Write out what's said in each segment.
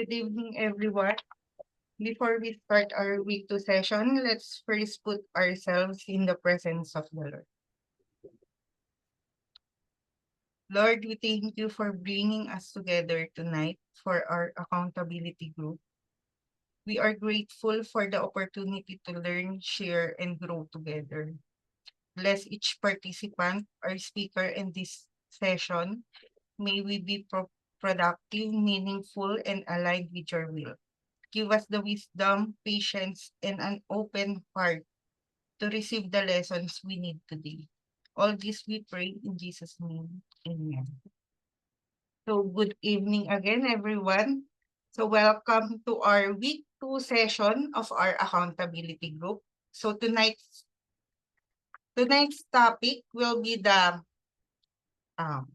Good evening, everyone. Before we start our week 2 session, let's first put ourselves in the presence of the Lord. Lord, we thank you for bringing us together tonight for our accountability group. We are grateful for the opportunity to learn, share, and grow together. Bless each participant, our speaker in this session. May we be productive, meaningful, and aligned with your will. Give us the wisdom, patience, and an open heart to receive the lessons we need today. All this we pray in Jesus' name. Amen. So good evening again, everyone. So welcome to our week 2 session of our accountability group. So tonight's topic will be um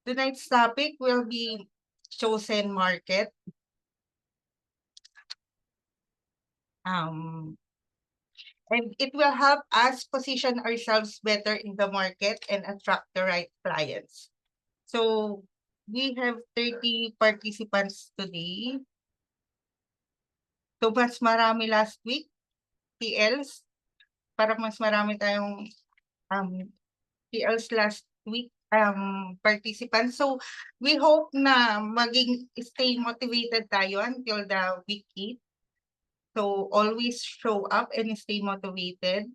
tonight's topic will be chosen market. Um And it will help us position ourselves better in the market and attract the right clients. So we have 30 participants today. So mas marami last week, TLs, parang mas marami tayong um, TLs last week participants. So we hope na stay motivated tayo until the week 8. So always show up and stay motivated.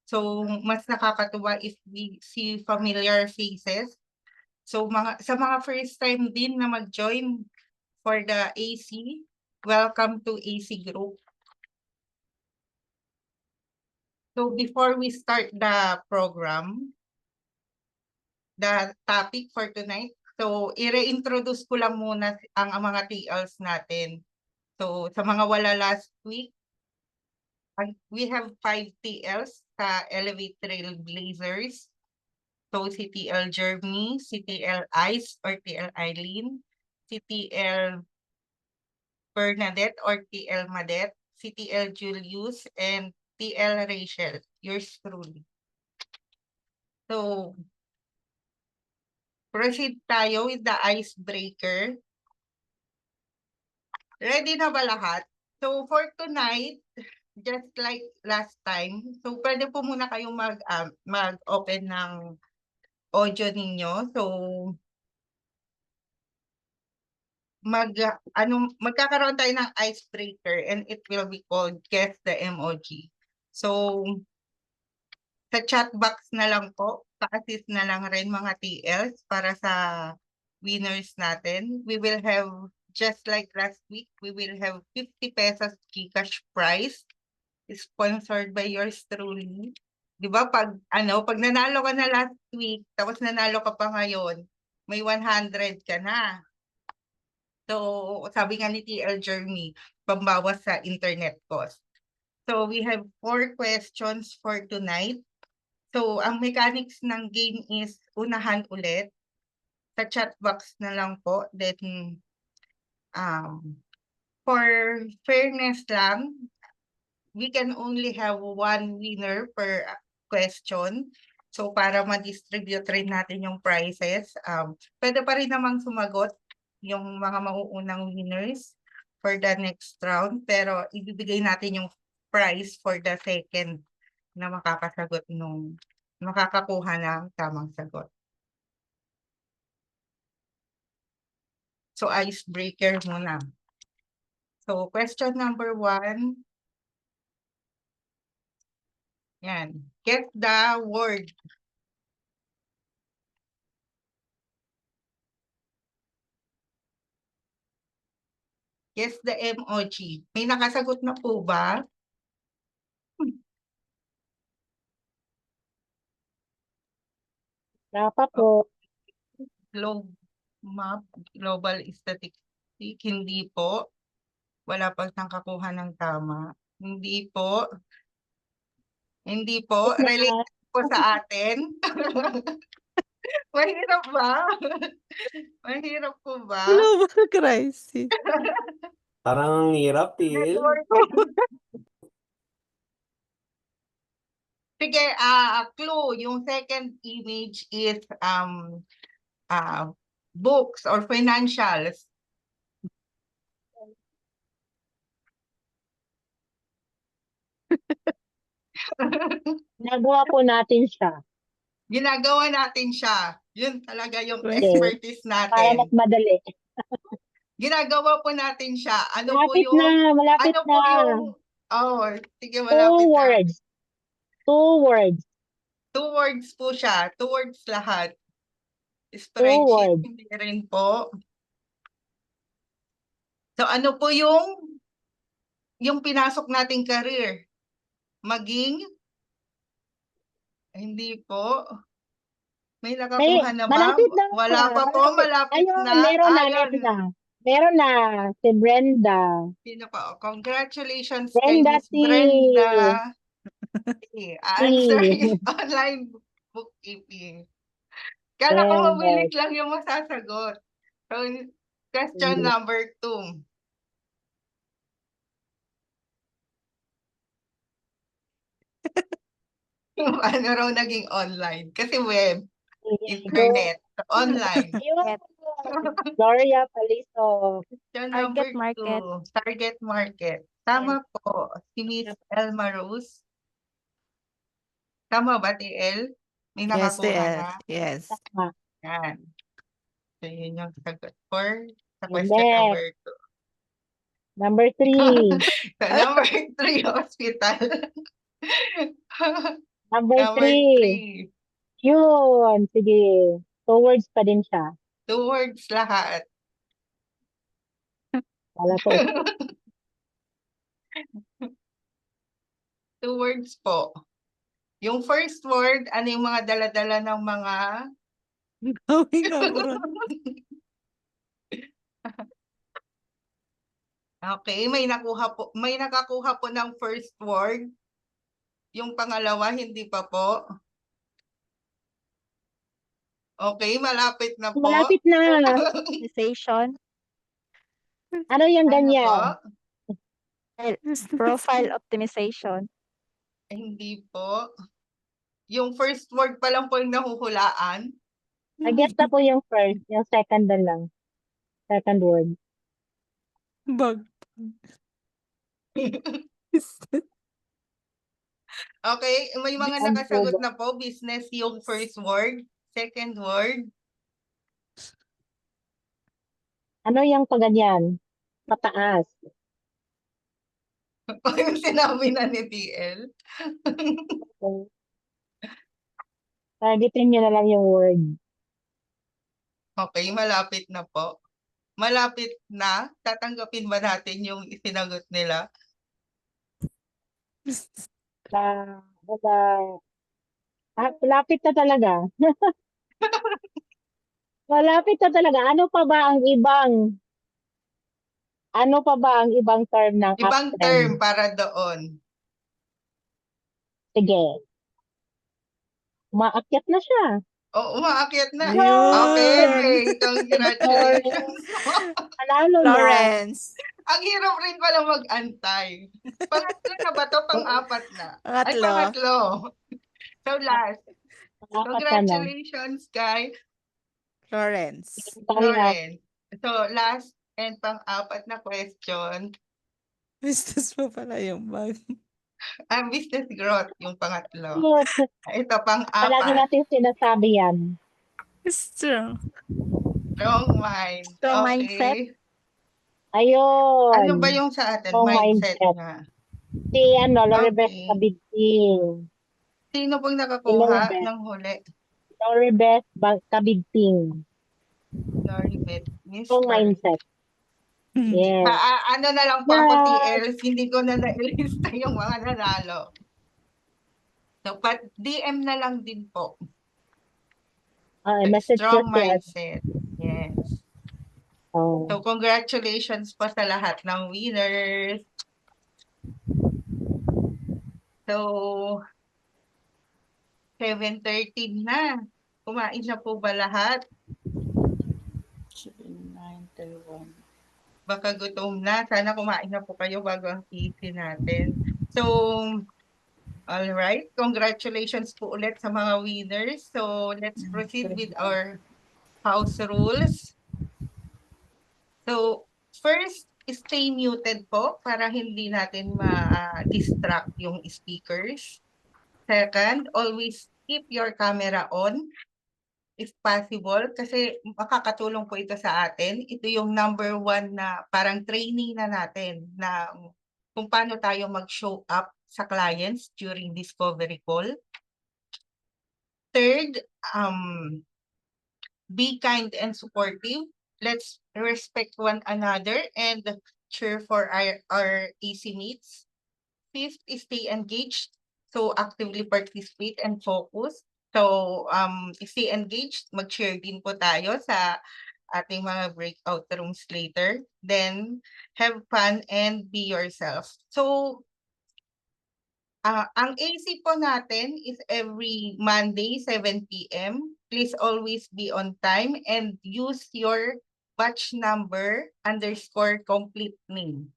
So, mas nakakatuwa if we see familiar faces. So, sa mga first time din na mag-join for the AC, welcome to AC Group. So, before we start the program, the topic for tonight, so i-reintroduce ko lang muna ang mga TLs natin. So, sa mga wala last week, we have 5 TLs sa Elevate Trailblazers. So, si TL Jeremy, si TL Ice or TL Eileen, si TL Bernadette or TL Madette, si TL Julius, and TL Rachel, yours truly. So, proceed tayo with the icebreaker. Ready na ba lahat? So, for tonight, just like last time, so pwede po muna kayong mag-open ng audio ninyo. So, magkakaroon tayo ng icebreaker and it will be called Guess the Emoji. So, sa chat box na lang po, pa-assist na lang rin mga TLs para sa winners natin. We will have, just like last week, we will have 50 pesos GCash prize sponsored by yours truly. Di ba, pag nanalo ka na last week, tapos nanalo ka pa ngayon, may 100 ka na. So, sabi nga ni TL Jeremy, pambawas sa internet cost. So, we have 4 questions for tonight. So, ang mechanics ng game is unahan ulit. Sa chat box na lang po. Then, for fairness lang, we can only have 1 winner per question. So, para ma-distribute rin natin yung prizes, pwede pa rin namang sumagot yung mga mauunang winners for the next round. Pero, ibibigay natin yung prize for the second na makakakuha ng tamang sagot. So, icebreaker muna. So, question number 1. Yan. Get the word. Guess the emoji. May nakasagot na po ba? Dapat po. Global statistic, hindi po. Wala pa siyang kakuha ng tama. Hindi po. Hindi po. Related po sa atin. Mahirap ba? Mahirap po ba? Global crisis. Parang ang hirap, Network. Sige, clue. Yung second image is books or financials. Nagawa po natin siya Ginagawa natin siya. Yun talaga yung Okay. expertise para mas natin. madali. Ginagawa po natin siya. Ano po Malapit yung, na, malapit ano po na. yung, oh, sige, 2 malapit na. words. 2 words. 2 words po siya. 2 words lahat. 2 Spreadsheet, words. hindi rin po. So ano po yung pinasok nating career? Maging? Hindi po. May nakakuha na ba? Malapit na. Wala pa po, malapit Ayun, na. meron na, Ayun. meron na. Meron na. Si Brenda. Sino pa? Congratulations kay Brenda Miss T. Brenda. Answer T. is online bookkeeping. Kala ko Yes. mabilis lang yung masasagot. So, question Yes. number 2. Ano raw naging online? Kasi web, internet, online. Ayun. Gloria Paliso. Question Target number market. 2, target market. Tama po, si Miss Elma Rose. Tama ba, TL? May Yes, nakakuha TL. na? Yes. Tama. Yan. So, yun yung sagot for sa And question then, number 2. Number 3. So, number 3, hospital. Number Number 3. 3, Yun. Sige. 2 words pa din siya. 2 words lahat. Wala ko. 2 words po. Yung first word, ano yung mga dala-dala ng mga Gawin ka, Ron. Okay, may nakakuha po ng first word. Yung pangalawa, hindi pa po. Okay, malapit na po. Malapit na. Optimization. Ano yung Ano ganyan? po? Profile optimization. Hindi po. Yung first word pa lang po yung nahuhulaan. I-guess na po yung first. Yung second na lang. Second word. Bag. Okay, may mga Ang nakasagot bobo. na po. Business yung first word. Second word. Ano yung paganyan? Pataas. Yung sinabi na ni TL. Okay. Targetin nyo na lang yung word. Okay, malapit na po. Malapit na. Tatanggapin ba natin yung isinagot nila? Malapit na talaga. Malapit na talaga. Ano pa ba ang ibang term ng Ibang uptrend? term para doon. Sige. Umaakyat na siya. O, umaakyat na. Ayun. Okay, congratulations. Panalo na. Florence. Ang hirap rin pala mag-antay. Pangatlo na ba to? Pang-apat na? Ay, Pangatlo. pangatlo. So, last. Apat na na. Congratulations, kay Florence. Lauren. So, last and pang-apat na question. Business mo pala yung bag. Business growth, yung pangatlo. Ito, Palagi pang-apat. natin sinasabi yan. Strong. Strong mind. Strong Okay. mindset. Ayun. Ano ba yung sa atin? Strong Mindset mindset. nga. Si Loribes Okay. Kabigting. Sino pong nakakuha Elizabeth. ng huli? Loribes Kabigting. Loribet. Miss Strong mindset. Yes. Ano na lang po ako, Yeah. TL, hindi ko na nailista yung mga nanalo. So, DM na lang din po. Message Strong ko siya. mindset. Yes. Oh. So, congratulations po sa lahat ng winners. So, 7:13 na. Kumain na po ba lahat? 9:31. Baka gutom na. Sana kumain na po kayo bago ang easy natin. So, all right. Congratulations po ulit sa mga winners. So, let's proceed with our house rules. So, first, stay muted po para hindi natin ma-distract yung speakers. Second, always keep your camera on if possible kasi makakatulong po ito sa atin. Ito yung number one na parang training na natin na kung paano tayo mag-show up sa clients during discovery call. Third, be kind and supportive. Let's respect one another and cheer for our AC mates. Fifth is stay engaged. So actively participate and focus. So stay engaged, mag-share din po tayo sa ating mga breakout rooms later. Then have fun and be yourself. So ang AC po natin is every Monday, 7 p.m. Please always be on time and use your batch number _ complete name.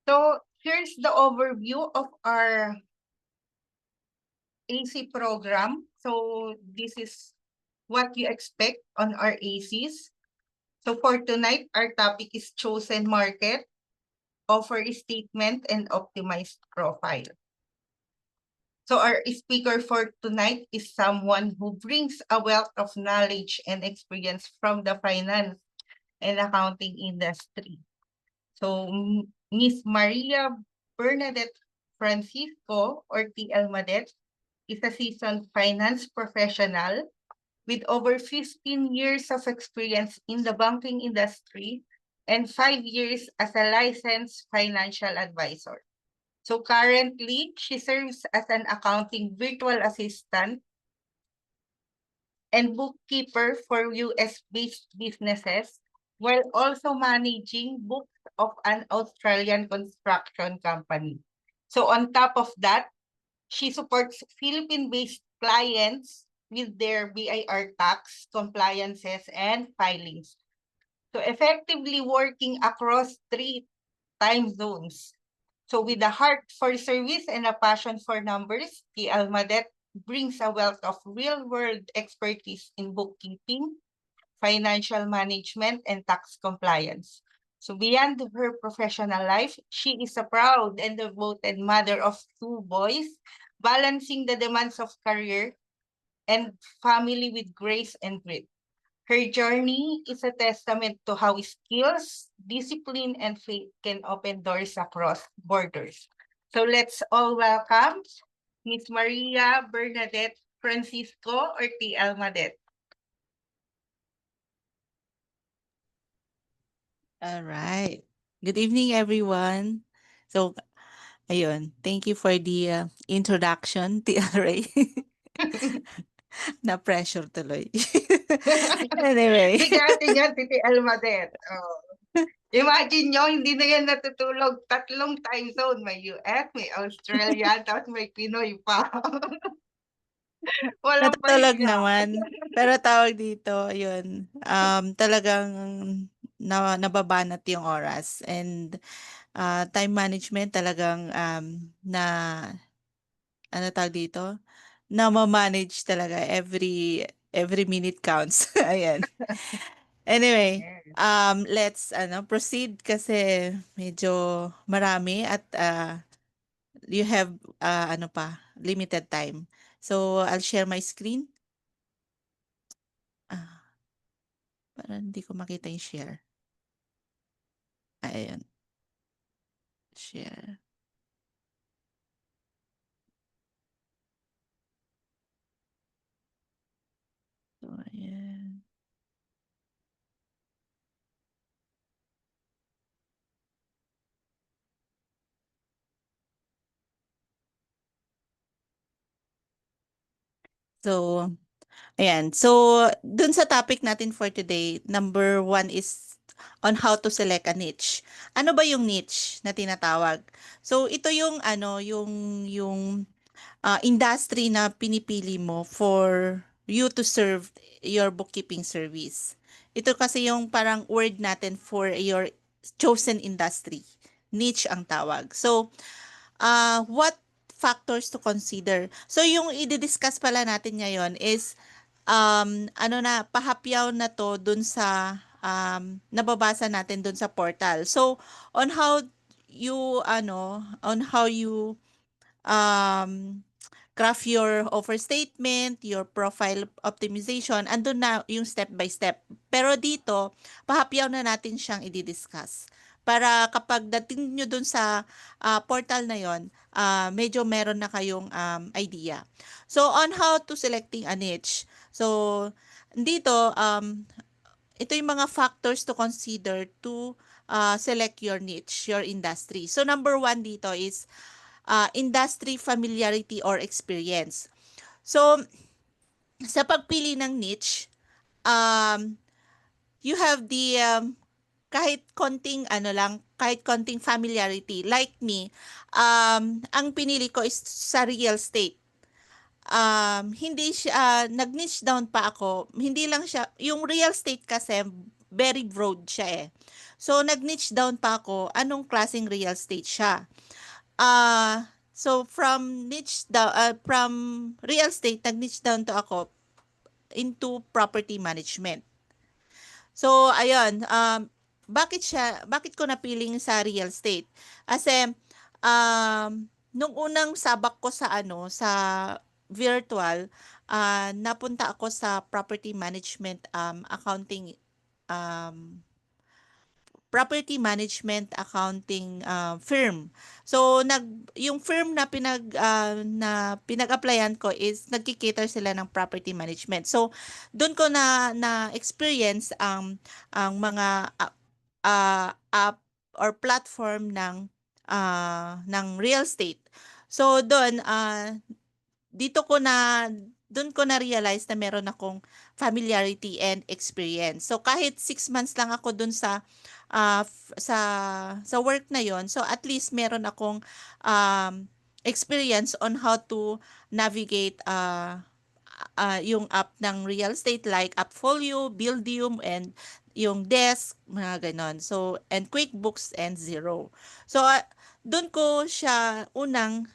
So here's the overview of our AC program. So this is what you expect on our ACs. So for tonight, our topic is chosen market, offer statement, and optimized profile. So our speaker for tonight is someone who brings a wealth of knowledge and experience from the finance and accounting industry. So Miss Maria Bernadette Francisco or TL Madet is a seasoned finance professional with over 15 years of experience in the banking industry and 5 years as a licensed financial advisor. So currently, she serves as an accounting virtual assistant and bookkeeper for US-based businesses while also managing books of an Australian construction company. So on top of that, she supports Philippine-based clients with their BIR tax compliances and filings. So effectively working across 3 time zones. So with a heart for service and a passion for numbers, T. Almadet brings a wealth of real-world expertise in bookkeeping, financial management, and tax compliance. So beyond her professional life, she is a proud and devoted mother of 2 boys, balancing the demands of career and family with grace and grit. Her journey is a testament to how skills, discipline, and faith can open doors across borders. So let's all welcome Miss Maria Bernadette Francisco or T. Almadet. All right. Good evening, everyone. So, ayun. Thank you for the introduction, TRA. Na-pressure tuloy. Anyway. Bigati niya si T. Almadet. Oh. Imagine nyo, hindi na yan natutulog. 3 time zone. May US, may Australia, tapos may Pinoy pa. Walang Natutulog pahinga. naman. Pero tawag dito, yun, talagang nababanat yung oras. And time management talagang na, ano tawag dito? Na ma-manage talaga every minute counts. Ayan. Anyway, Yes. let's proceed kasi medyo marami at you have limited time. So I'll share my screen. Parang hindi ko makita yung share. Ayan. Share. So, ayan. So, ayan. So, dun sa topic natin for today, number 1 is on how to select a niche. Ano ba yung niche na tinatawag? So, ito yung industry na pinipili mo for you to serve your bookkeeping service. Ito kasi yung parang word natin for your chosen industry. Niche ang tawag. So, what factors to consider? So, yung i-discuss pala natin ngayon is ano na, pahapyaw na to dun sa nababasa natin dun sa portal. So, on how you um, craft your offer statement, your profile optimization, andun na yung step by step. Pero dito, pahapyaw na natin siyang i-discuss. Para kapag dating nyo dun sa portal na yon, medyo meron na kayong idea. So, on how to selecting a niche. So, dito, ito yung mga factors to consider to select your niche, your industry. So, number 1 dito is industry familiarity or experience. So, sa pagpili ng niche, you have the kahit konting kahit konting familiarity. Like me, ang pinili ko is sa real estate. Hindi siya, nag-niche down pa ako. Hindi lang siya, yung real estate kasi very broad siya eh. So, nag-niche down pa ako, anong klaseng real estate siya. So from from real estate, nag-niche down to ako into property management. So ayun, bakit ko napiling sa real estate? Kasi nung unang sabak ko sa sa virtual, napunta ako sa property management accounting property management accounting firm. So yung firm na pinag-applyan ko is nagki-cater sila ng property management. So doon ko na experience ang mga app or platform ng real estate. So doon ko na realize na meron akong familiarity and experience. So kahit 6 months lang ako doon sa work na yon, so at least meron akong experience on how to navigate yung app ng real estate like Appfolio, Buildium, and yung Desk, mga ganon. So, and QuickBooks and Xero. So, doon ko siya unang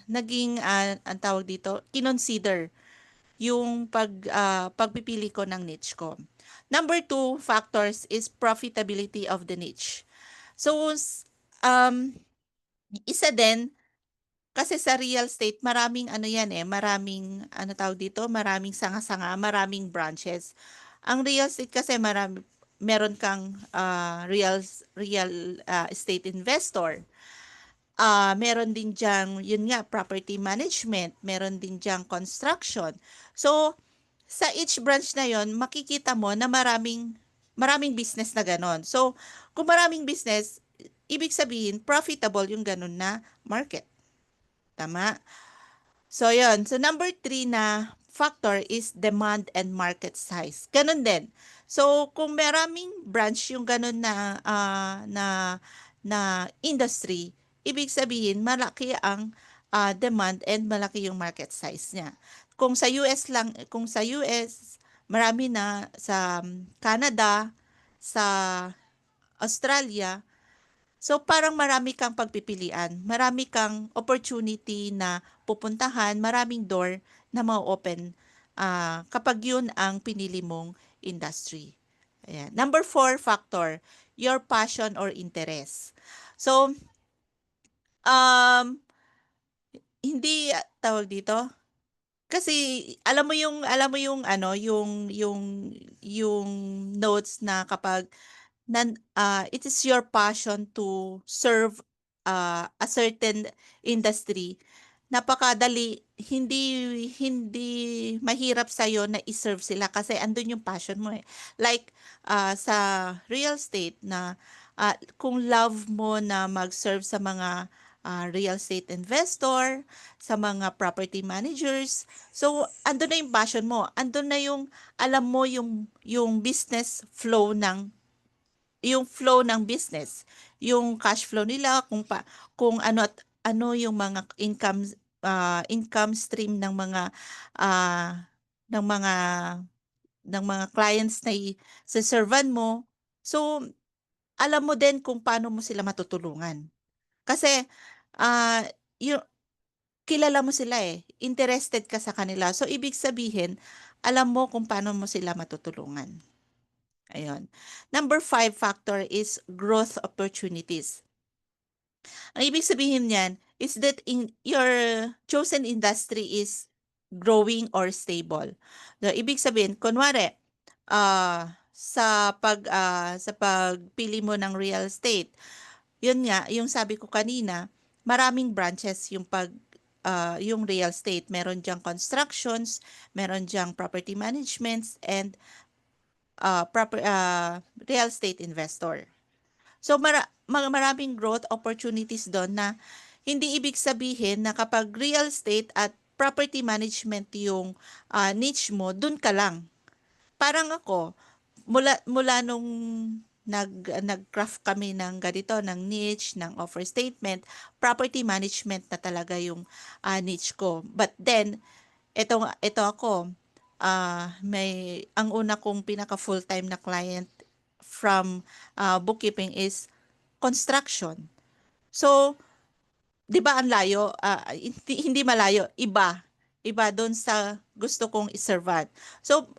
naging, ang tawag dito, kinonsider yung pagpipili ko ng niche ko. Number 2 factors is profitability of the niche. So, isa din, kasi sa real estate, maraming maraming, tawag dito, maraming sanga-sanga, maraming branches. Ang real estate kasi meron kang real estate investor. Meron din diyang, yun nga, property management, meron din diyang construction. So, sa each branch na yon, makikita mo na maraming business na ganon. So, kung maraming business, ibig sabihin, profitable yung ganon na market. Tama? So, yun. So, number 3 na factor is demand and market size. Ganon din. So, kung maraming branch yung ganon na industry, ibig sabihin, malaki ang demand and malaki yung market size niya. Kung sa US, marami na sa Canada, sa Australia, so parang marami kang pagpipilian, marami kang opportunity na pupuntahan, maraming door na ma-open kapag yun ang pinili mong industry. Ayan. Number 4 factor, your passion or interest. So, hindi tawag dito. Kasi alam mo yung yung notes na kapag it is your passion to serve a certain industry, napakadali, hindi mahirap sa'yo na i-serve sila kasi andun yung passion mo eh. Like sa real estate na kung love mo na mag-serve sa mga real estate investor, sa mga property managers, so andun na yung passion mo, andun na yung alam mo yung business flow ng business, yung cash flow nila, kung ano yung mga income stream ng mga ng mga clients na servan mo. So alam mo din kung paano mo sila matutulungan. Kasi yung kilala mo sila eh. Interested ka sa kanila. So, ibig sabihin, alam mo kung paano mo sila matutulungan. Ayun. Number 5 factor is growth opportunities. Ang ibig sabihin niyan is that in your chosen industry is growing or stable. So, ibig sabihin, kunwari, sa pagpili mo ng real estate, yun nga, yung sabi ko kanina, maraming branches yung real estate. Meron diyang constructions, meron diyang property management, and real estate investor. So maraming growth opportunities doon na hindi ibig sabihin na kapag real estate at property management yung niche mo, doon ka lang. Parang ako, mula nung nag-craft kami ng ganito, ng niche, ng offer statement, property management na talaga yung niche ko. But then, ito ako, ang una kong pinaka full-time na client from bookkeeping is construction. So, 'di ba ang layo? Hindi malayo, iba doon sa gusto kong iserve. So,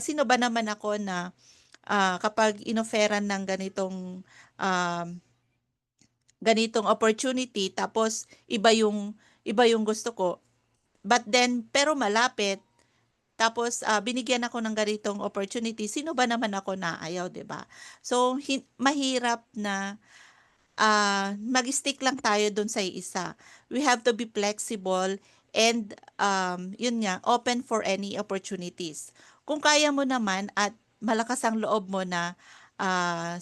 sino ba naman ako na kapag inoferan ng um, ganitong opportunity tapos iba yung gusto ko, but then pero malapit, tapos binigyan ako ng ganitong opportunity, sino ba naman ako na ayaw, 'di ba? So mahirap na mag-stick lang tayo dun sa isa. We have to be flexible and yun nga, open for any opportunities. Kung kaya mo naman at malakas ang loob mo na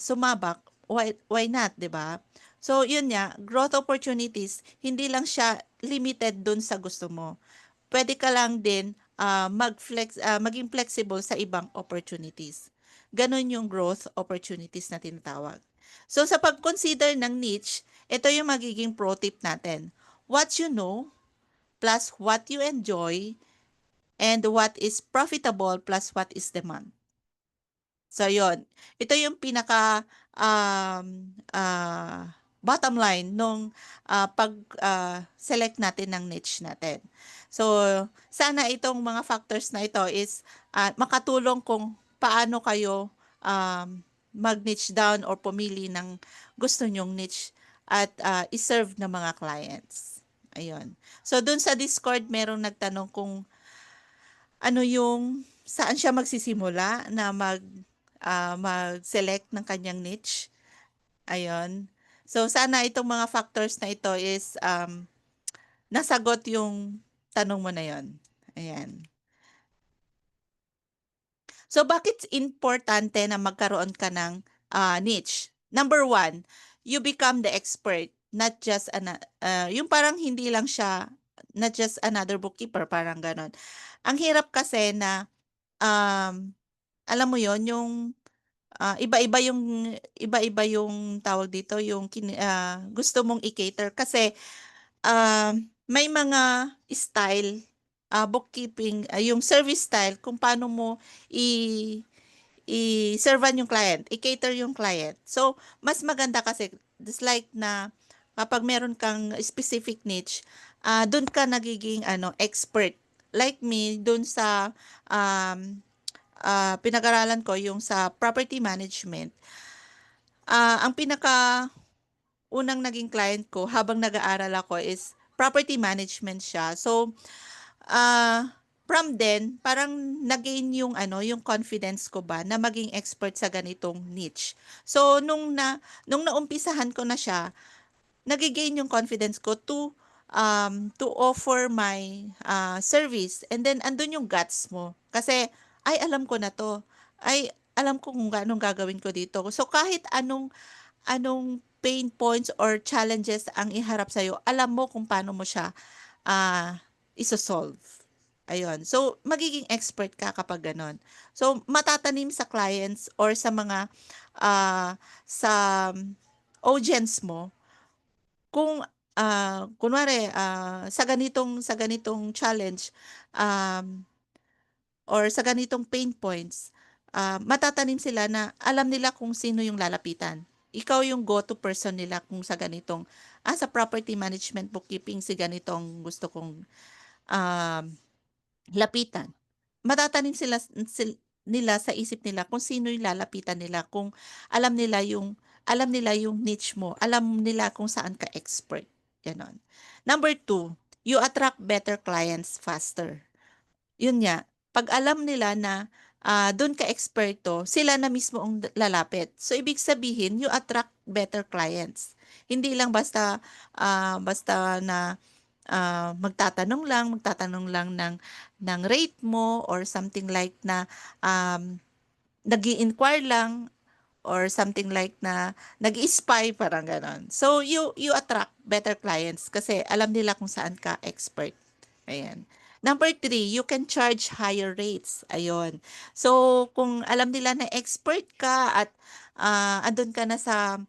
sumabak, why not, 'di ba? So yun nga, growth opportunities, hindi lang siya limited dun sa gusto mo. Pwede ka lang din maging flexible sa ibang opportunities. Ganon yung growth opportunities na tinatawag. So sa pag-consider ng niche, ito yung magiging pro tip natin. What you know plus what you enjoy and what is profitable plus what is demand. So yon. Ito yung pinaka bottom line nung pag-select natin ng niche natin. So sana itong mga factors na ito is makatulong kung paano kayo mag-niche down or pumili ng gusto nyong niche at iserve ng mga clients. Ayun. So dun sa Discord merong nagtanong kung ano yung saan siya magsisimula na mag-select ng kanyang niche. Ayun. So sana itong mga factors na ito is nasagot yung tanong mo na yon. Ayan. So bakit importante na magkaroon ka ng niche? Number 1, you become the expert, not just yung parang hindi lang siya not just another bookkeeper, parang ganon. Ang hirap kasi na alam mo yon yung iba-iba yung tawag dito, yung gusto mong i-cater kasi may mga style bookkeeping, yung service style kung paano mo i-servan yung client, i-cater yung client. So, mas maganda kasi just like na kapag meron kang specific niche, doon ka nagiging expert. Like me, doon sa pinag-aralan ko yung sa property management. Ang pinaka unang naging client ko habang nag-aaral ako is property management siya. So, from then, parang nag-gain yung yung confidence ko ba na maging expert sa ganitong niche. So, nung naumpisahan ko na siya, nag-gain yung confidence ko to offer my service. And then, andun yung guts mo. Kasi, ay, alam ko na to. Ay, alam ko kung anong gagawin ko dito. So, kahit anong pain points or challenges ang iharap sa'yo, alam mo kung paano mo siya isosolve. Ayun. So, magiging expert ka kapag ganon. So, matatanim sa clients or sa mga sa audience mo kung kunwari sa ganitong challenge or sa ganitong pain points, matatanim sila na alam nila kung sino yung lalapitan. ikaw yung go-to person nila kung sa ganitong, sa property management bookkeeping, si ganitong gusto kong um, lapitan. Matatanim nila sa isip nila kung sino yung lalapitan nila, kung alam nila yung niche mo, alam nila kung saan ka expert. Ganon. Number 2, you attract better clients faster. Yun nga, pag alam nila na doon ka eksperto, sila na mismo ang lalapit. So, ibig sabihin, you attract better clients. Hindi lang basta na magtatanong lang ng rate mo or something like na nag-i-inquire lang or something like na nag-spy, parang ganon. So, you attract better clients kasi alam nila kung saan ka expert. Ayan. Number 3, you can charge higher rates. Ayun. So, kung alam nila na expert ka at andun ka na sa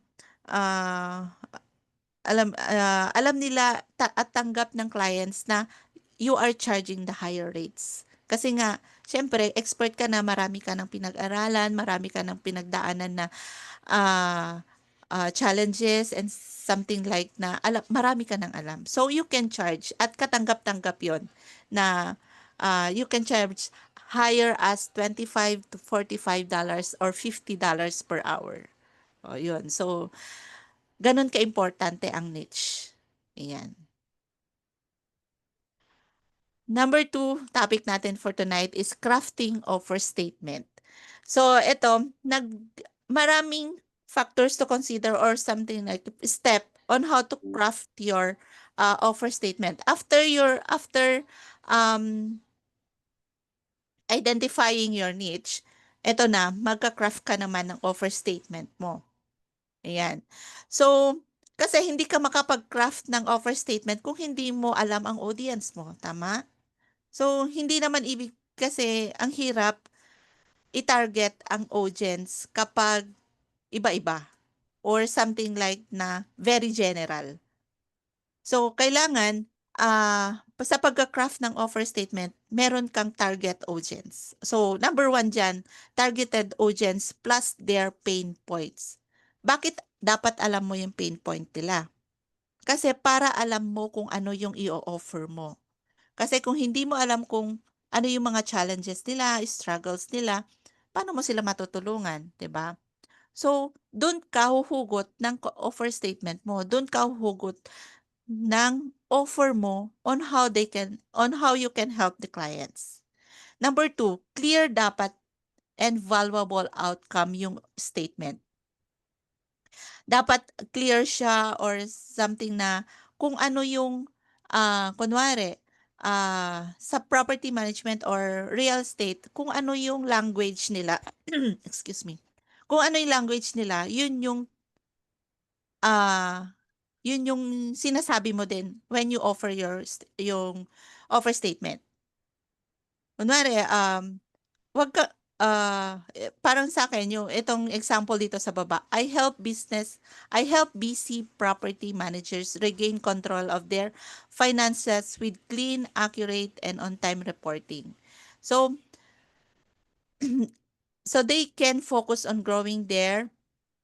alam nila at tanggap ng clients na you are charging the higher rates. Kasi nga, syempre, expert ka na, marami ka ng pinag-aralan, marami ka ng pinagdaanan na challenges and something like na marami ka ng alam. So, you can charge at katanggap-tanggap yon na you can charge higher as $25 to $45 or $50 per hour. O, yun. So, ganun ka-importante ang niche. Ayan. Number 2, topic natin for tonight is crafting offer statement. So, ito, maraming factors to consider or something like step on how to craft your offer statement. After identifying your niche, ito na, magka-craft ka naman ng offer statement mo. Ayan. So, kasi hindi ka makapag-craft ng offer statement kung hindi mo alam ang audience mo. Tama? So, hindi naman ibig kasi ang hirap i-target ang audience kapag iba-iba or something like na very general. So, kailangan sa pagka-craft ng offer statement, meron kang target audience. So, number 1 dyan, targeted audience plus their pain points. Bakit dapat alam mo yung pain point nila? Kasi para alam mo kung ano yung i-offer mo. Kasi kung hindi mo alam kung ano yung mga challenges nila, struggles nila, paano mo sila matutulungan, 'di ba? So, doon ka huhugot ng offer statement mo. Doon ka huhugot ng offer mo on how you can help the clients. Number 2, clear dapat and valuable outcome yung statement. Dapat clear siya or something na kung ano yung kunwari sa property management or real estate, kung ano yung language nila, excuse me, kung ano yung language nila, yun yung sinasabi mo din when you offer yung offer statement. Kunwari, wag ka, parang sa akin, yung itong example dito sa baba, I help BC property managers regain control of their finances with clean, accurate, and on-time reporting. So, so they can focus on growing their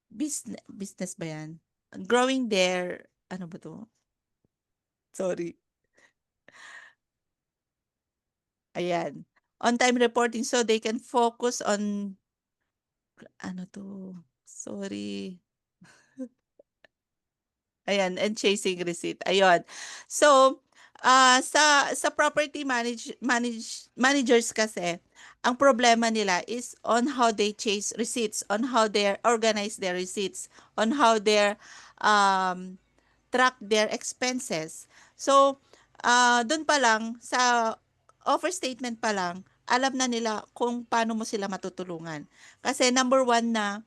business ba yan? Growing their, ano ba to? Sorry. Ayan. On-time reporting so they can focus on ano to? Sorry. Ayan, and chasing receipt. Ayun. So, sa property managers kasi, ang problema nila is on how they chase receipts, on how they organize their receipts, on how they track their expenses. So, doon pa lang, sa offer statement pa lang, alam na nila kung paano mo sila matutulungan. Kasi number 1 na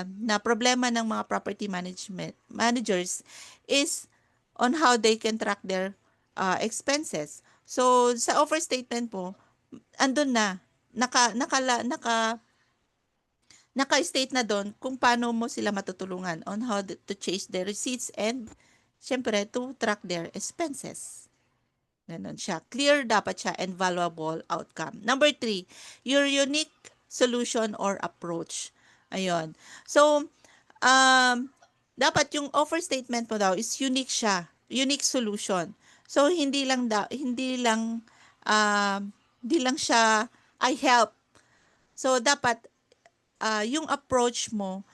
na problema ng mga property managers is on how they can track their expenses. So, sa offer statement po, andun na, naka-state na doon kung paano mo sila matutulungan on how to chase their receipts and syempre to track their expenses. Ganon siya. Clear dapat siya and valuable outcome. Number 3, your unique solution or approach. Ayun. So, dapat yung offer statement mo daw is unique siya, unique solution. So hindi lang siya I help. So dapat yung approach mo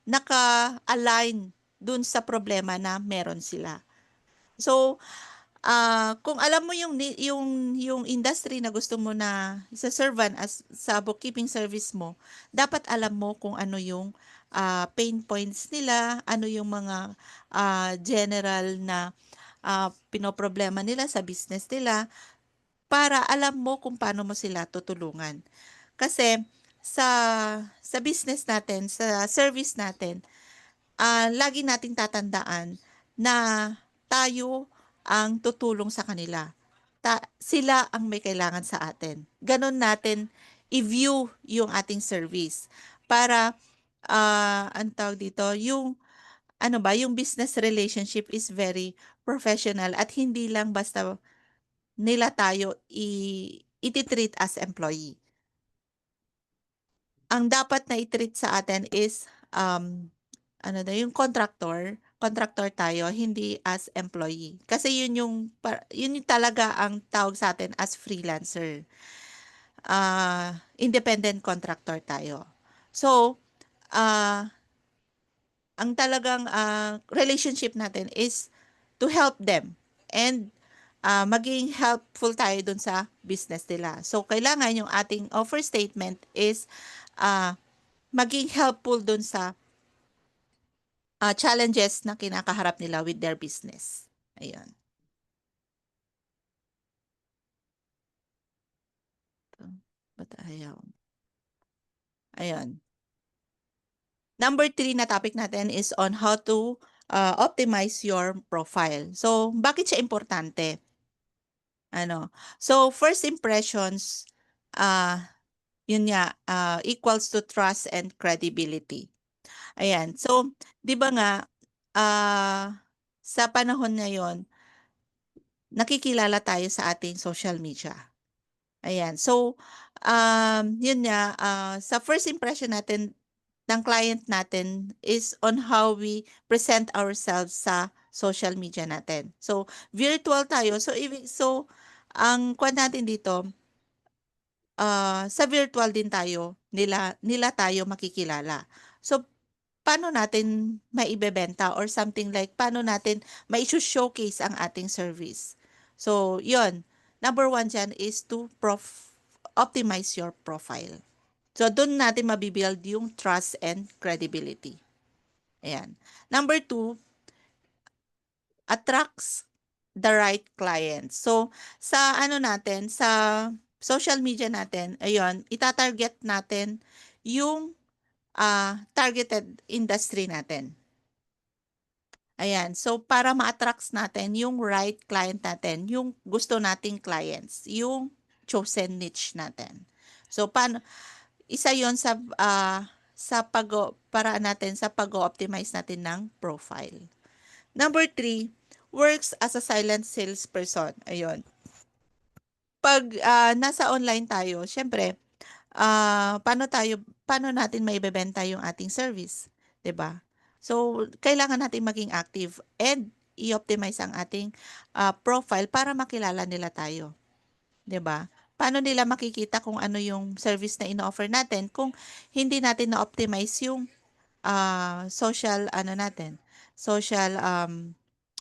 naka-align dun sa problema na meron sila. So kung alam mo yung industry na gusto mo na sa-servan as sa bookkeeping service mo, dapat alam mo kung ano yung pain points nila, ano yung mga general na pinoproblema nila sa business nila para alam mo kung paano mo sila tutulungan. Kasi sa business natin, sa service natin, lagi nating tatandaan na tayo ang tutulong sa kanila. Sila ang may kailangan sa atin. Ganon natin i-view yung ating service para ang tawag dito, yung ano ba, yung business relationship is very professional at hindi lang basta nila tayo iti-treat as employee. Ang dapat na i-treat sa atin is yung contractor tayo, hindi as employee. Kasi yun yung talaga ang tawag sa atin as freelancer. Independent contractor tayo. So, ang talagang relationship natin is to help them and maging helpful tayo dun sa business nila. So, kailangan yung ating offer statement is maging helpful dun sa challenges na kinakaharap nila with their business. Ayun. Ba't ayaw? Ayun. Number 3 na topic natin is on how to optimize your profile. So, bakit siya importante? So, first impressions, yun nga, equals to trust and credibility. Ayan. So, di ba nga, sa panahon ngayon, nakikilala tayo sa ating social media. Ayan. So, yun nga, sa first impression natin ng client natin is on how we present ourselves sa social media natin. So, virtual tayo. So, ang kwan natin dito, sa virtual din tayo, nila tayo makikilala. So, paano natin maibebenta or something like paano natin mai-showcase ang ating service. So, yun. Number 1 dyan is to optimize your profile. So, doon natin mabibuild yung trust and credibility. Ayan. Number 2, attracts the right clients. So, sa sa social media natin, ayun, itatarget natin yung targeted industry natin. Ayan. So, para ma-attract natin yung right client natin, yung gusto nating clients, yung chosen niche natin. So, isa yon sa paraan natin sa pag-optimize natin ng profile. Number 3, works as a silent salesperson. Ayun. Pag nasa online tayo, syempre, paano natin maibebenta yung ating service, 'di ba? So, kailangan natin maging active and i-optimize ang ating profile para makilala nila tayo, 'di ba? Paano nila makikita kung ano yung service na ino-offer natin kung hindi natin na-optimize yung social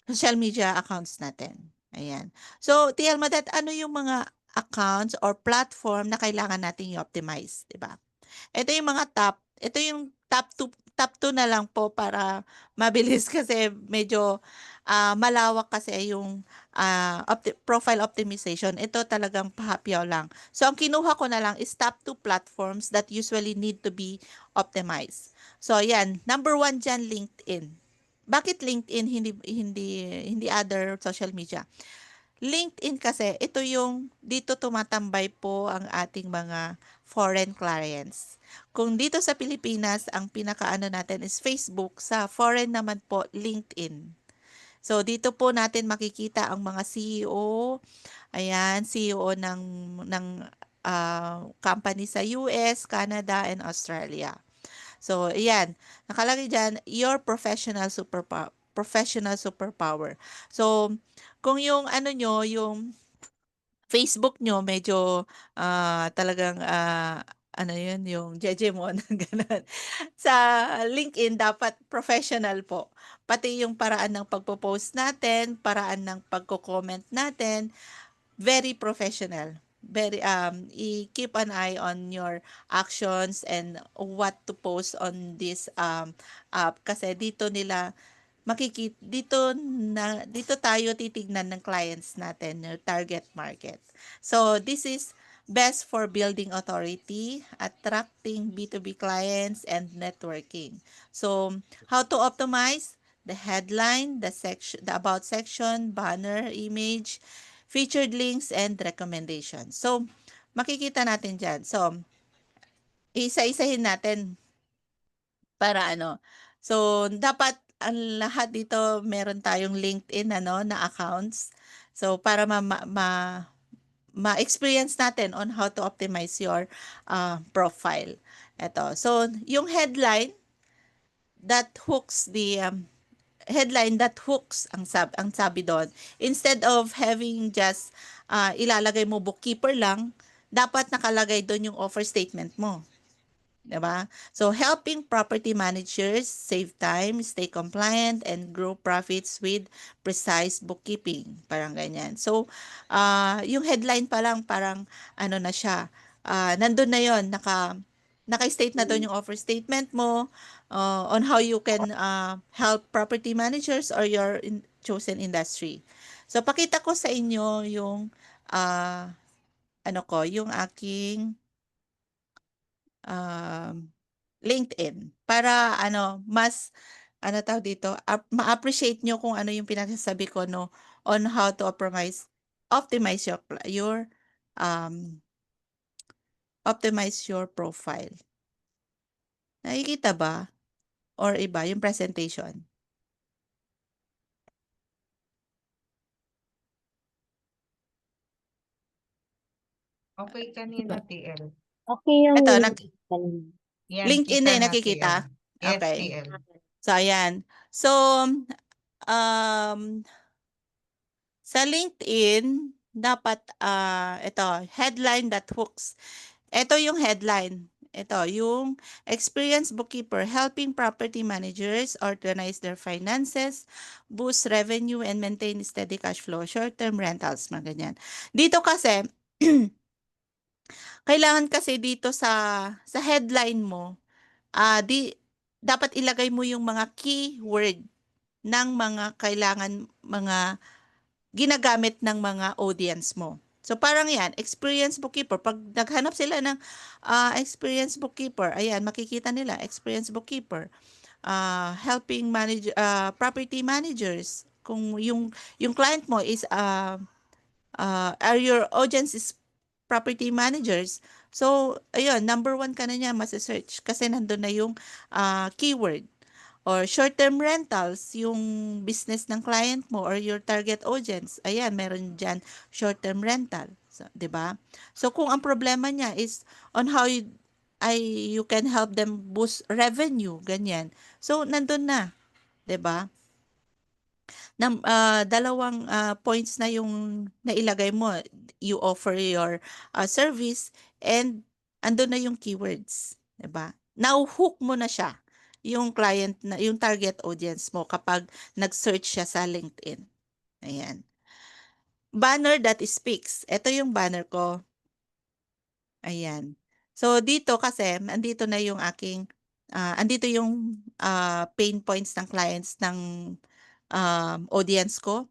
social media accounts natin. Ayan. So, TL Madet, ano yung mga accounts or platform na kailangan nating i-optimize, 'di ba? Ito yung top 2 na lang po para mabilis kasi medyo malawak kasi yung profile optimization. Ito talagang pahapyaw lang. So, ang kinuha ko na lang is top 2 platforms that usually need to be optimized. So, yan. Number 1 dyan, LinkedIn. Bakit LinkedIn, hindi other social media? LinkedIn kasi, dito tumatambay po ang ating mga foreign clients. Kung dito sa Pilipinas, ang pinakaano natin is Facebook, sa foreign naman po, LinkedIn. So, dito po natin makikita ang mga CEO, ayan, CEO ng company sa US, Canada, and Australia. So, ayan, nakalagay dyan, your professional superpower. So, kung yung ano nyo, yung Facebook nyo medyo talagang ano yun, yung Jejemon, ganun. Sa LinkedIn, dapat professional po. Pati yung paraan ng pagpo-post natin, paraan ng pagko-comment natin, very professional. Very keep an eye on your actions and what to post on this app kasi dito tayo titignan ng clients natin, yung target market. So this is best for building authority, attracting B2B clients, and networking. So how to optimize? The headline, the about section, banner, image, featured links, and recommendations. So makikita natin dyan. So isa-isahin natin para ano. So, dapat ang lahat dito meron tayong LinkedIn na accounts. So, para ma-experience natin on how to optimize your profile. Ito. So, yung headline that hooks ang sabi doon. Instead of having just ilalagay mo bookkeeper lang, dapat nakalagay doon yung offer statement mo. Diba? So, helping property managers save time, stay compliant, and grow profits with precise bookkeeping. Parang ganyan. So, yung headline pa lang, parang ano na siya. Nandun na yon naka-state na doon yung offer statement mo on how you can help property managers or your chosen industry. So, pakita ko sa inyo yung yung aking LinkedIn para mas tawag dito, ma-appreciate nyo kung ano yung pinagsasabi ko on how to optimize um optimize your profile. Nakikita ba? Or iba yung presentation? Okay kanina, TL. Okay yung Ito, Yan, LinkedIn kita eh, na, nakikita? TL. Yes, Okay. TL. So, ayan. So, sa LinkedIn, dapat ito, headline that hooks. Ito yung headline. Ito, yung experienced bookkeeper helping property managers organize their finances, boost revenue, and maintain steady cash flow, short-term rentals, mga ganyan. Dito kasi, kailangan kasi dito sa headline mo, dapat ilagay mo yung mga keyword ng mga ginagamit ng mga audience mo. So parang yan, experienced bookkeeper. Pag naghanap sila ng experienced bookkeeper, ayan, makikita nila, experienced bookkeeper. Helping manage property managers. Kung yung client mo is your audience is property managers. So, ayun, number 1 ka na niya masa-search kasi nandun na yung keyword. Or short-term rentals, yung business ng client mo or your target audience. Ayan, meron dyan short-term rental. So, 'di ba? So, kung ang problema niya is on how you can help them boost revenue, ganyan. So, nandun na, 'di ba? Dalawang points na yung nailagay mo. You offer your service and andun na yung keywords, 'di ba? Now hook mo na siya yung client na yung target audience mo kapag nag-search siya sa LinkedIn. Ayan. Banner that speaks. Ito yung banner ko. Ayan. So dito kasi andito na yung andito yung pain points ng clients ng audience ko.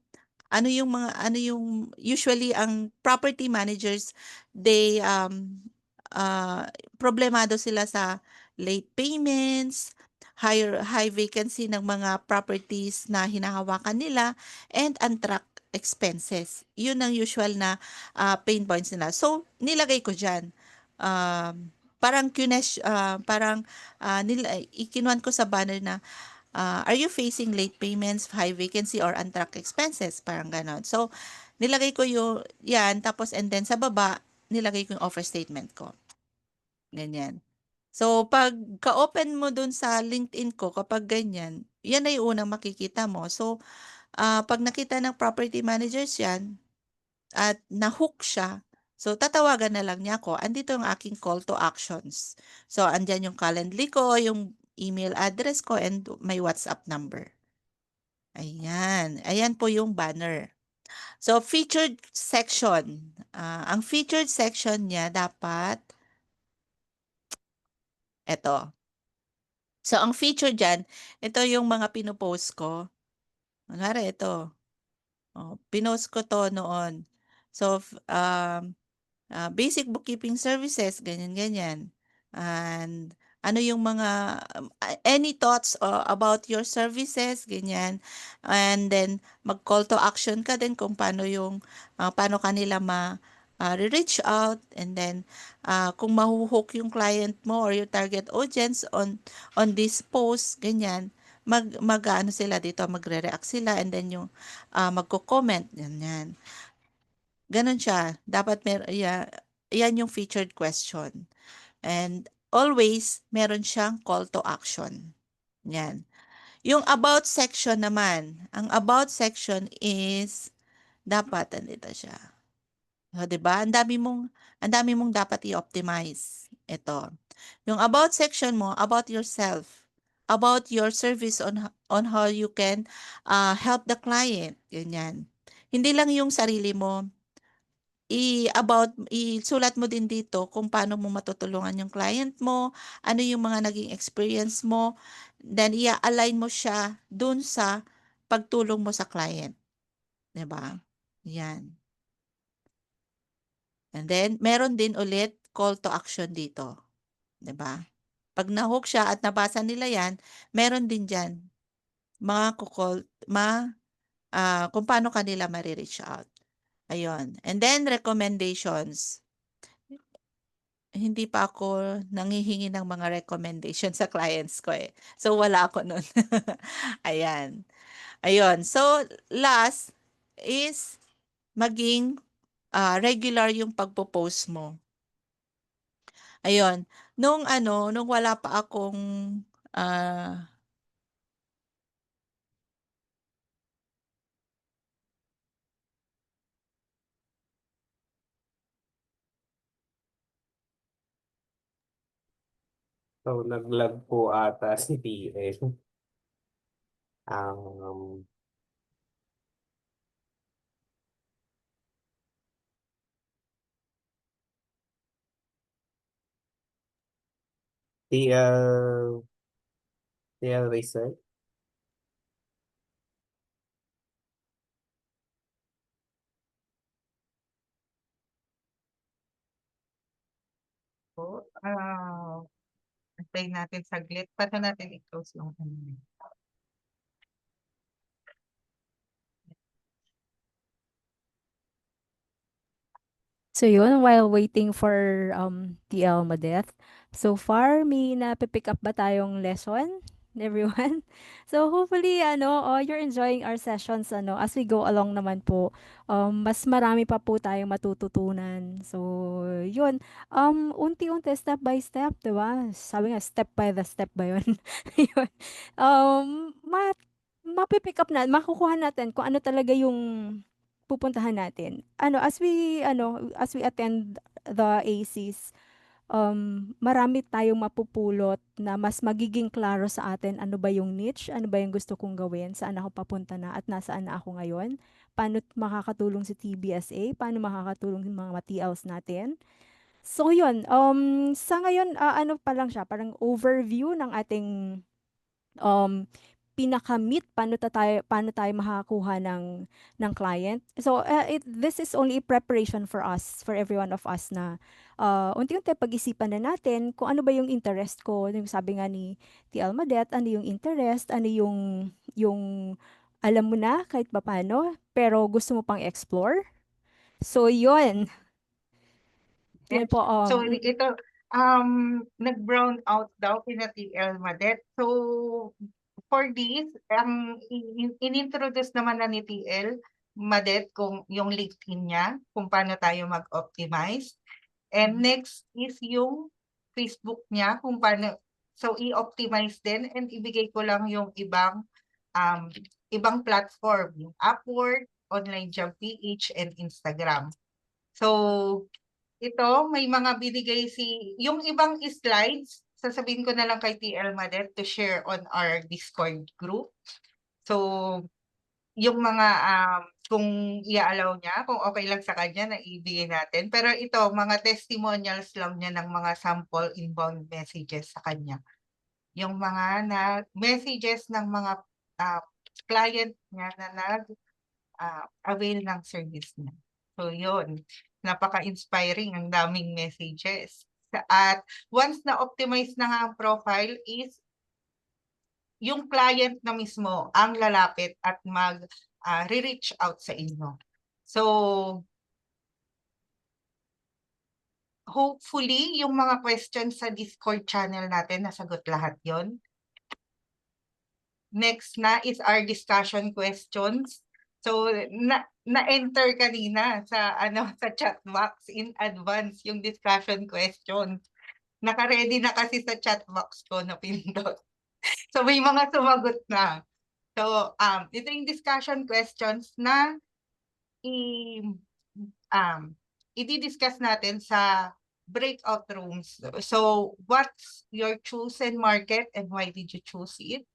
Ano yung usually ang property managers, they problemado sila sa late payments, high vacancy ng mga properties na hinahawakan nila, and untracked expenses. Yun ang usual na pain points nila. So, nilagay ko dyan. Parang ikinuan ko sa banner na are you facing late payments, high vacancy, or untracked expenses? Parang ganon. So, nilagay ko yan, tapos and then sa baba, nilagay ko yung offer statement ko. Ganyan. So, pag ka-open mo dun sa LinkedIn ko, kapag ganyan, yan ay unang makikita mo. So, pag nakita ng property managers yan, at na-hook siya, so tatawagan na lang niya ako. Andito yung aking call to actions. So, andyan yung Calendly ko, yung email address ko, and my WhatsApp number. Ayan. Ayan po yung banner. So, featured section. Ang featured section niya dapat, eto. So, ang feature dyan, ito yung mga pinopost ko. Kunwari, ito. Pinost ko to noon. So, basic bookkeeping services, ganyan-ganyan. And ano yung mga, any thoughts about your services, ganyan. And then, mag-call to action ka din kung paano kanila reach out, and then kung mahuhook yung client mo or your target audience on this post, ganyan, ano sila dito, magre-react sila, and then yung magko-comment, ganyan. Ganon siya. Dapat yan yung featured question. And always, meron siyang call to action. Yan. Yung about section naman, ang about section is, dapat, andito siya. O, diba? Ang dami mong dapat i-optimize. Ito. Yung about section mo, about yourself, about your service on how you can help the client. Ganyan. Hindi lang yung sarili mo, isulat mo din dito kung paano mo matutulungan yung client mo, ano yung mga naging experience mo, then i-align mo siya dun sa pagtulong mo sa client. 'Di ba? Yan. And then, meron din ulit call to action dito. 'Di ba? Pag na-hook siya at nabasa nila yan, meron din dyan kung paano kanila ma-reach out. Ayun. And then, recommendations. Hindi pa ako nanghihingi ng mga recommendation sa clients ko eh. So, wala ako nun. Ayan. Ayun. So, last is maging regular yung pagpo-post mo. Ayun. Nung wala pa akong So, nag-lag po ata si TL. Um, TL Research. po. Antayin natin saglit. Paano natin i-close yung ano? So yun, while waiting for TL Madeth, so far may napipick up ba tayong lesson, everyone? So hopefully you're enjoying our sessions as we go along naman po. Mas marami pa po tayong matututunan. So yun, unti-unti, step by step, 'di ba? Sabi nga step by the step ba 'yun? Yun. Mapipick up na, makukuha natin kung ano talaga yung pupuntahan natin. As we attend the ACs, marami tayong mapupulot na mas magiging klaro sa atin ano ba yung niche, ano ba yung gusto kong gawin, saan ako papunta na at nasaan na ako ngayon, paano makakatulong si TBSA, paano makakatulong yung mga TLs natin. So yun, sa ngayon, ano pa lang siya, parang overview ng ating um, pinaka-meet paano tayo makakakuha ng client. So this is only preparation for us, for every one of us na unti-unti pag-isipan na natin kung ano ba yung interest ko. Yung sabi nga ni TL Madet, ano yung interest, ano yung alam mo na kahit papaano, pero gusto mo pang explore. So yun. Yun po. So ito, nag-brown out daw kina TL Madet. So for this, in-introduce naman na ni TL Madet kung yung LinkedIn niya, kung paano tayo mag-optimize. And next is yung Facebook niya, kung paano. So, i-optimize din and ibigay ko lang yung ibang platform, yung Upwork, Online Job PH, and Instagram. So, ito, may mga binigay yung ibang slides, sasabihin ko na lang kay TL Madet to share on our Discord group. So, yung mga, kung i-allow niya, kung okay lang sa kanya, na ibigay natin. Pero ito, mga testimonials lang niya ng mga sample inbound messages sa kanya. Yung mga messages ng mga client niya na nag-avail ng service niya. So, yun. Napaka-inspiring, ang daming messages. At once na-optimize na nga ang profile is yung client na mismo ang lalapit at re-reach out sa inyo. So, hopefully, yung mga questions sa Discord channel natin, nasagot lahat yon. Next na is our discussion questions. So, na-enter kanina sa sa chat box in advance yung discussion questions. Naka-ready na kasi sa chat box ko na pindot. So, may mga sumagot na. So, ito yung discussion questions na i-discuss natin sa breakout rooms. So, what's your chosen market and why did you choose it?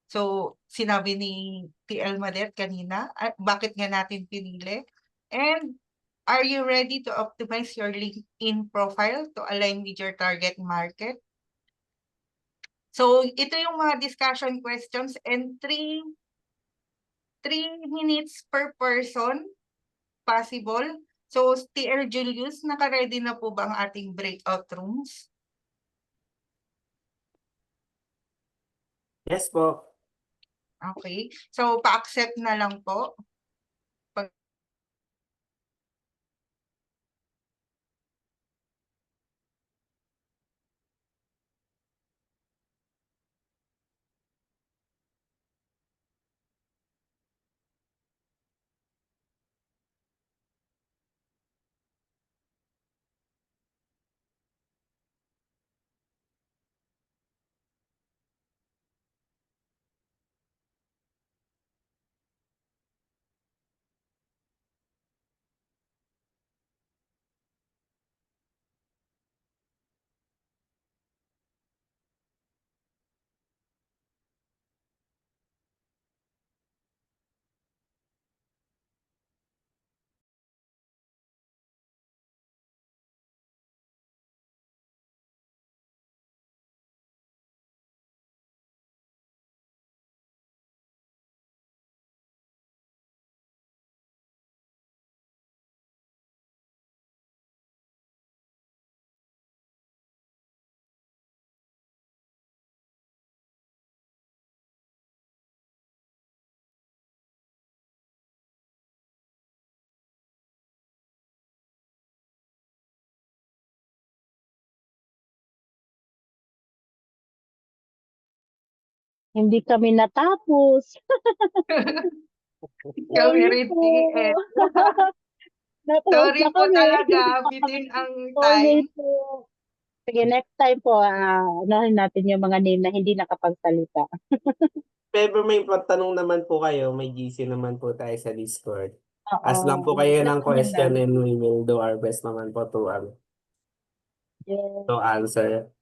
So, sinabi ni TL Madet kanina, bakit nga natin pinili? And are you ready to optimize your LinkedIn profile to align with your target market? So, ito yung mga discussion questions and 3 minutes per person possible. So, TL Julius, naka-ready na po ba ang ating breakout rooms? Yes po. Okay. So, pa-accept na lang po. Hindi kami natapos. Kami Sorry rin, po. TL. Natapos Sorry na po kami. talaga, bitin ang Sorry time. po. Sige, next time po, unahin natin yung mga name na hindi nakapagsalita. Pero may patanong naman po kayo, may GC naman po tayo sa Discord. Ask lang po Oo. kayo ng Lahat question nila. and we will do our best naman po to Yes. answer.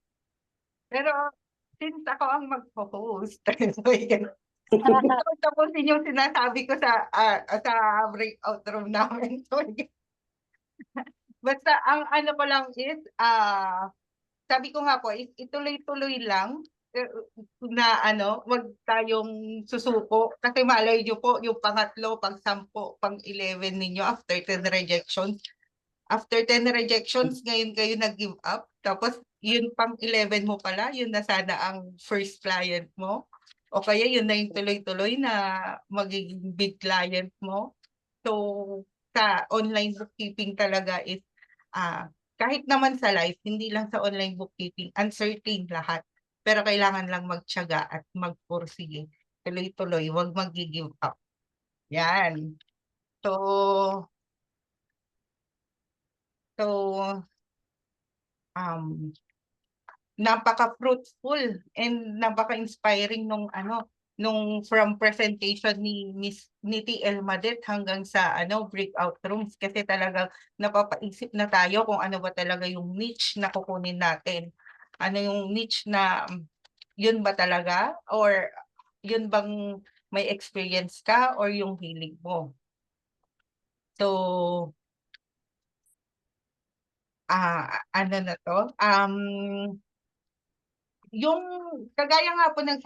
Pero, since ako ang mag-host, so, tapusin yung sinasabi ko sa breakout room namin. So, basta, ang ano ko lang is, sabi ko nga po, ituloy-tuloy lang na wag tayong susuko. Kasi malay nyo po, yung pangatlo, pang-10, pang-11 ninyo after 10 rejections. After 10 rejections, ngayon kayo nag-give up. Tapos, yun pang-11 mo pala, yun na sana ang first client mo. O kaya yun na yung tuloy-tuloy na magiging big client mo. So, sa online bookkeeping talaga is, kahit naman sa live, hindi lang sa online bookkeeping, uncertain lahat. Pero kailangan lang magtiyaga at magpursige. Tuloy-tuloy, huwag mag-give up. Yan. So, um, napaka-fruitful and napaka-inspiring nung from presentation ni TL Madet hanggang sa breakout rooms kasi talagang napapaisip na tayo kung ano ba talaga yung niche na kukunin natin. Ano yung niche na yun ba talaga or yun bang may experience ka or yung hilig mo. So, ano na to? Yung kagaya nga po ng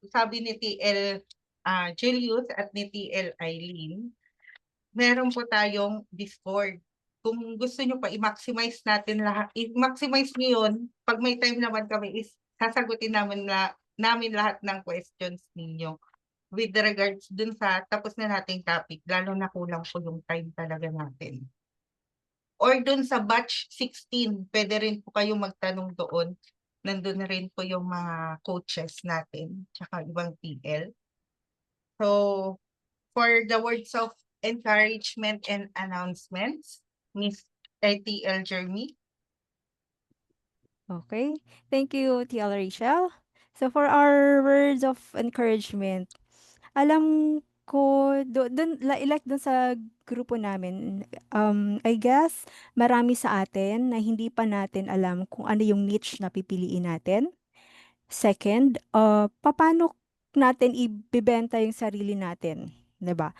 sabi ni TL Julius at ni TL Eileen, meron po tayong Discord. Kung gusto nyo pa i-maximize natin lahat, i-maximize nyo yun, pag may time naman kami is sasagutin namin lahat ng questions ninyo with regards dun sa tapos na nating topic, lalo na kulang po yung time talaga natin. Or dun sa batch 16, pwede rin po kayong magtanong doon. Nandun na rin po yung mga coaches natin, tsaka ibang TL. So, for the words of encouragement and announcements, Miss TL Jeremy. Okay. Thank you, TL Rachel. So for our words of encouragement, alam ko like dun sa grupo namin, I guess marami sa atin na hindi pa natin alam kung ano yung niche na pipiliin natin. Second, paano natin ibebenta yung sarili natin, 'di ba?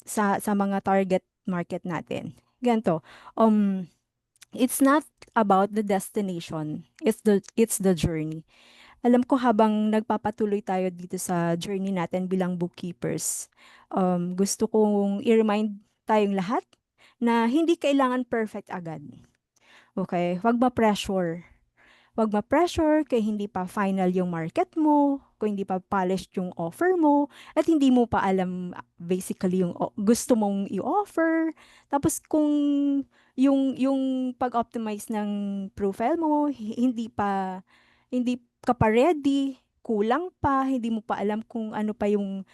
Sa mga target market natin. Ganito, it's not about the destination, it's the journey. Alam ko habang nagpapatuloy tayo dito sa journey natin bilang bookkeepers, gusto kong i-remind tayong lahat na hindi kailangan perfect agad. Okay? Huwag ma-pressure. Huwag ma-pressure kaya hindi pa final yung market mo, kung hindi pa polished yung offer mo, at hindi mo pa alam basically yung gusto mong i-offer. Tapos kung yung pag-optimize ng profile mo, hindi ka pa ready, kulang pa, hindi mo pa alam kung ano pa yung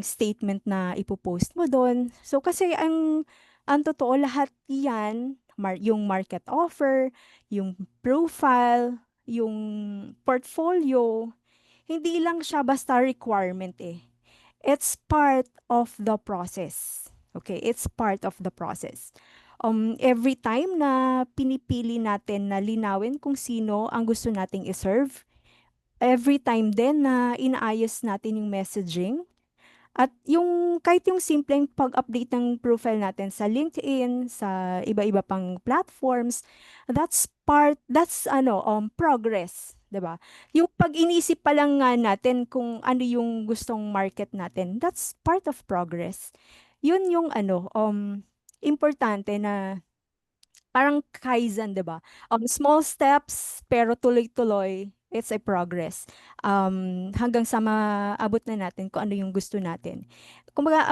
statement na ipopost mo doon. So kasi ang totoo lahat 'yan, yung market offer, yung profile, yung portfolio, hindi lang siya basta requirement eh. It's part of the process. Okay, it's part of the process. Every time na pinipili natin na linawin kung sino ang gusto nating iserve, every time din na inaayos natin yung messaging, at yung kahit yung simpleng pag-update ng profile natin sa LinkedIn, sa iba-iba pang platforms, that's progress, 'di ba? Yung pag-inisip pa lang nga natin kung ano yung gustong market natin, that's part of progress. Yun yung importante na parang Kaizen, 'di ba? Small steps pero tuloy-tuloy. It's a progress. Hanggang sa maabot na natin kung ano yung gusto natin. Kumbaga,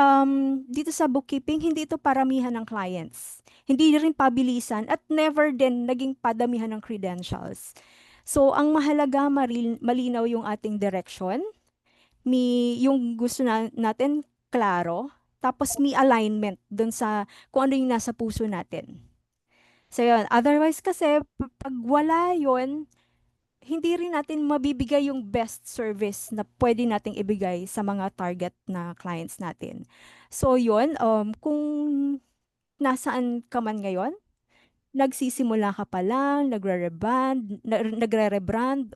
dito sa bookkeeping, hindi ito paramihan ng clients. Hindi rin pabilisan at never din naging padamihan ng credentials. So, ang mahalaga, malinaw yung ating direction. Yung gusto natin, klaro. Tapos may alignment dun sa kung ano yung nasa puso natin. So yun, otherwise kasi pag wala yun, hindi rin natin mabibigay yung best service na pwede nating ibigay sa mga target na clients natin. So yun, kung nasaan ka man ngayon, nagsisimula ka pa lang, nagre-rebrand,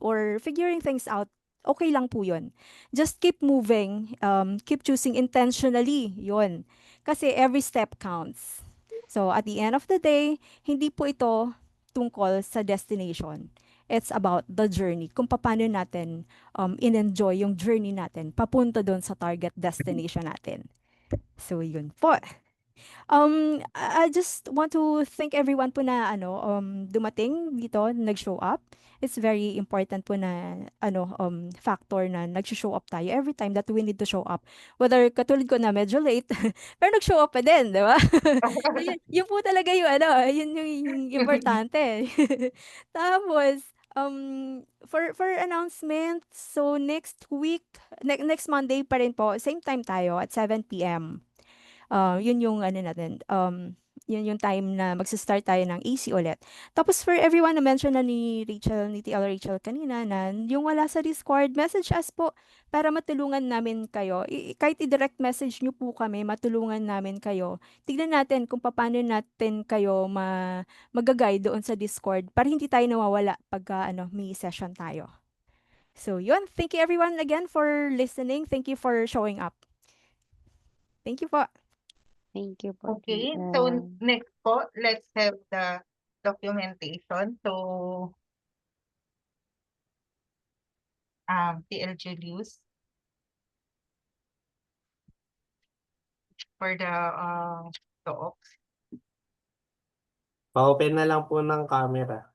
or figuring things out, okay lang po yun. Just keep moving, keep choosing intentionally, yun. Kasi every step counts. So at the end of the day, hindi po ito tungkol sa destination. It's about the journey, kung paano natin in-enjoy yung journey natin papunta doon sa target destination natin. So yun po. I just want to thank everyone po na dumating dito, nag-show up. It's very important po na factor na nag-show up tayo every time that we need to show up. Whether katulad ko na medyo late, pero nag-show up pa din, di ba? Yun po talaga yung yun yung importante. Tapos, for announcements, so next week, next Monday pa rin po, same time tayo at 7 p.m. Yun yung ano natin, yun yung time na magsa-start tayo ng AC ulit. Tapos for everyone na mention na ni Rachel, ni TL Rachel kanina na yung wala sa Discord, message us po para matulungan namin kayo. Kahit i-direct message nyo po kami, matulungan namin kayo. Tignan natin kung paano natin kayo mag-guide doon sa Discord para hindi tayo nawawala pagka may session tayo. So yun, thank you everyone again for listening. Thank you for showing up. Thank you po. Thank you po, Okay, so TL. next po, let's have the documentation. So, TL Julius for the talks. Pa-open na lang po ng camera.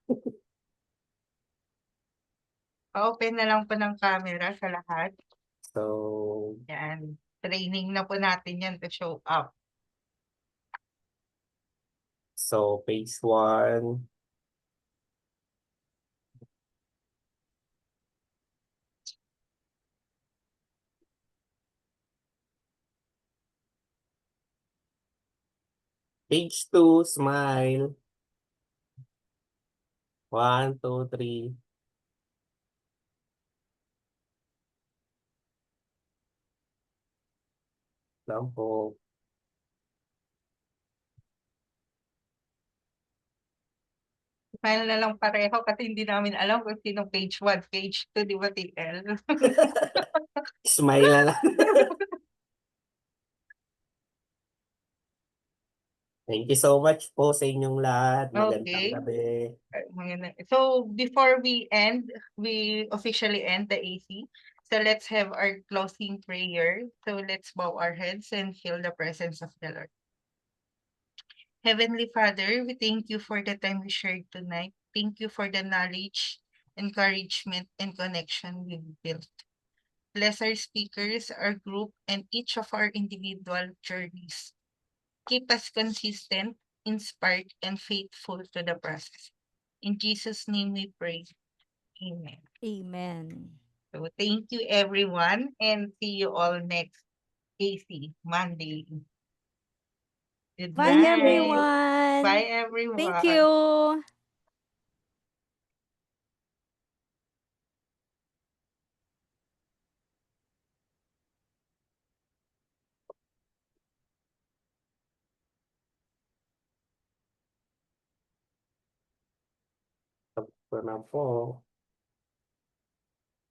Open na lang po ng camera sa lahat. So, Yan. Training na po natin yan to show up. page 1. Page 2, smile. 1, 2, 3. Lang po. Smile na lang pareho kasi hindi namin alam kung sino page 1, page 2, di ba TL? Smile na lang. Thank you so much po sa inyong lahat. Magandang Okay. gabi. So before we end, we officially end the AC. So let's have our closing prayer. So let's bow our heads and feel the presence of the Lord. Heavenly Father, we thank you for the time we shared tonight. Thank you for the knowledge, encouragement, and connection we've built. Bless our speakers, our group, and each of our individual journeys. Keep us consistent, inspired, and faithful to the process. In Jesus' name we pray. Amen. Amen. So thank you everyone and see you all next AC Monday. Good Bye night. everyone. Bye everyone. Thank you. Tapos na po.